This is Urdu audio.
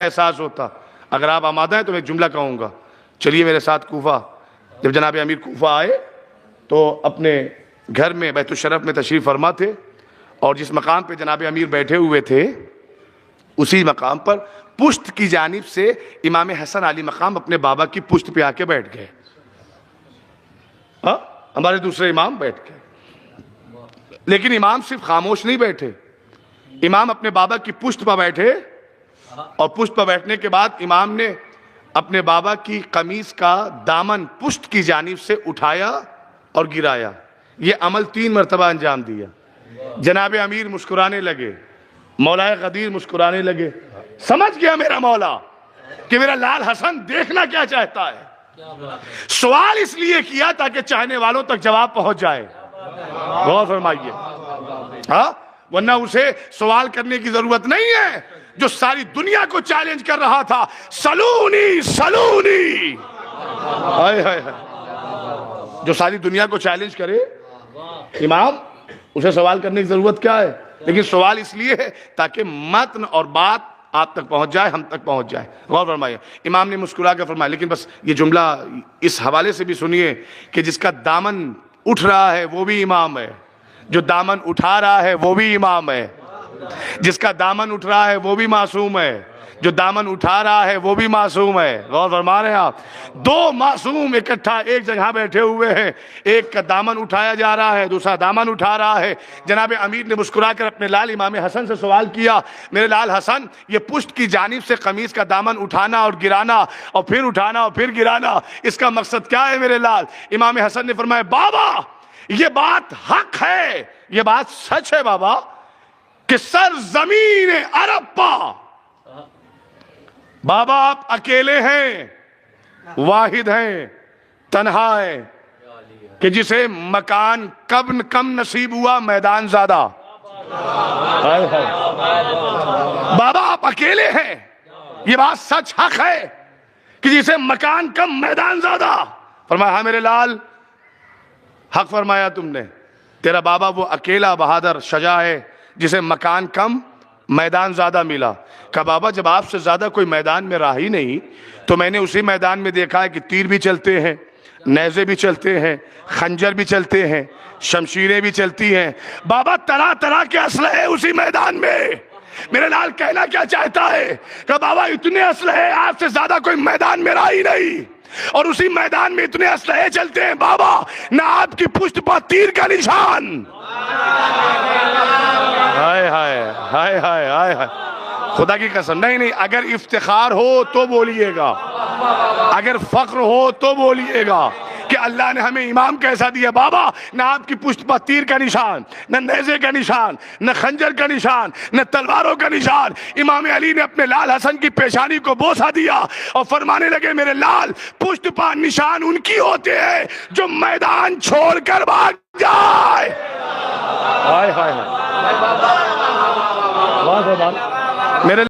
احساس ہوتا. اگر آپ آمادہ ہیں تو میں ایک جملہ کہوں گا. چلیے میرے ساتھ کوفہ. جب جناب امیر کوفہ آئے تو اپنے گھر میں بیت الشرف میں تشریف فرما تھے، اور جس مقام پہ جناب امیر بیٹھے ہوئے تھے اسی مقام پر پشت کی جانب سے امام حسن علی مقام اپنے بابا کی پشت پہ آ کے بیٹھ گئے. ہمارے دوسرے امام بیٹھ گئے، لیکن امام صرف خاموش نہیں بیٹھے. امام اپنے بابا کی پشت پر بیٹھے، اور پشت پر بیٹھنے کے بعد امام نے اپنے بابا کی قمیص کا دامن پشت کی جانب سے اٹھایا اور گرایا. یہ عمل 3 مرتبہ انجام دیا. جناب امیر مسکرانے لگے، مولا قدیر مسکرانے لگے. سمجھ گیا میرا مولا کہ میرا لال حسن دیکھنا کیا چاہتا ہے. سوال اس لیے کیا تاکہ چاہنے والوں تک جواب پہنچ جائے. غور فرمائیے. ورنہ اسے سوال کرنے کی ضرورت نہیں ہے. جو ساری دنیا کو چیلنج کر رہا تھا، سلونی سلونی، جو ساری دنیا کو چیلنج کرے، امام اسے سوال کرنے کی ضرورت کیا ہے؟ لیکن سوال اس لیے ہے تاکہ متن اور بات آپ تک پہنچ جائے، ہم تک پہنچ جائے. غور فرمائیے. امام نے مسکرا کر فرمایا، لیکن بس یہ جملہ اس حوالے سے بھی سنیے کہ جس کا دامن اٹھ رہا ہے وہ بھی امام ہے، جو دامن اٹھا رہا ہے وہ بھی امام ہے، جس کا دامن اٹھ رہا ہے وہ بھی معصوم ہے، جو دامن اٹھا رہا ہے وہ بھی معصوم ہے. غور فرما رہے ہیں آپ؟ 2 معصوم اکٹھا ایک جگہ بیٹھے ہوئے ہیں. ایک کا دامن اٹھایا جا رہا ہے، دوسرا دامن اٹھا رہا ہے. جناب امیر نے مسکرا کر اپنے لال امام حسن سے سوال کیا، میرے لال حسن، یہ پشت کی جانب سے قمیص کا دامن اٹھانا اور گرانا اور پھر اٹھانا اور پھر گرانا، اس کا مقصد کیا ہے میرے لال؟ امام حسن نے فرمایا، بابا یہ بات حق ہے، یہ بات سچ ہے بابا، کہ سر زمین عرب پا بابا آپ اکیلے ہیں، واحد ہیں، تنہا ہیں، کہ جسے مکان کم نصیب ہوا، میدان زیادہ. بابا آپ اکیلے ہیں، یہ بات سچ حق ہے کہ جسے مکان کم میدان زیادہ. فرمایا، ہاں میرے لال، حق فرمایا تم نے. تیرا بابا وہ اکیلا بہادر شجاع ہے جسے مکان کم میدان زیادہ ملا. کہ بابا جب آپ سے زیادہ کوئی میدان میں رہا ہی نہیں تو میں نے اسی میدان میں دیکھا ہے کہ تیر بھی چلتے ہیں، نیزے بھی چلتے ہیں، خنجر بھی چلتے ہیں، شمشیریں بھی چلتی ہیں. بابا طرح طرح کے اسلحے اسی میدان میں. میرے لال کہنا کیا چاہتا ہے کہ بابا اتنے اسلحے آپ سے زیادہ کوئی میدان میں رہا ہی نہیں، اور اسی میدان میں اتنے اسلحے چلتے ہیں بابا، نہ آپ کی پشت پر تیر کا نشان. ہائے ہائے ہائے ہائے ہائے ہائے، خدا کی قسم. نہیں، اگر افتخار ہو تو بولیے گا، اگر فخر ہو تو بولیے گا کہ اللہ نے ہمیں امام کیسا دیا. بابا نہ آپ کی پشت پر تیر کا نشان، نہ نیزے کا نشان، نہ خنجر کا نشان، نہ تلواروں کا نشان. امام علی نے اپنے لال حسن کی پیشانی کو بوسہ دیا اور فرمانے لگے، میرے لال، پشت پر نشان ان کی ہوتے ہیں جو میدان چھوڑ کر بھاگ جائے. ہائے ہائے میرے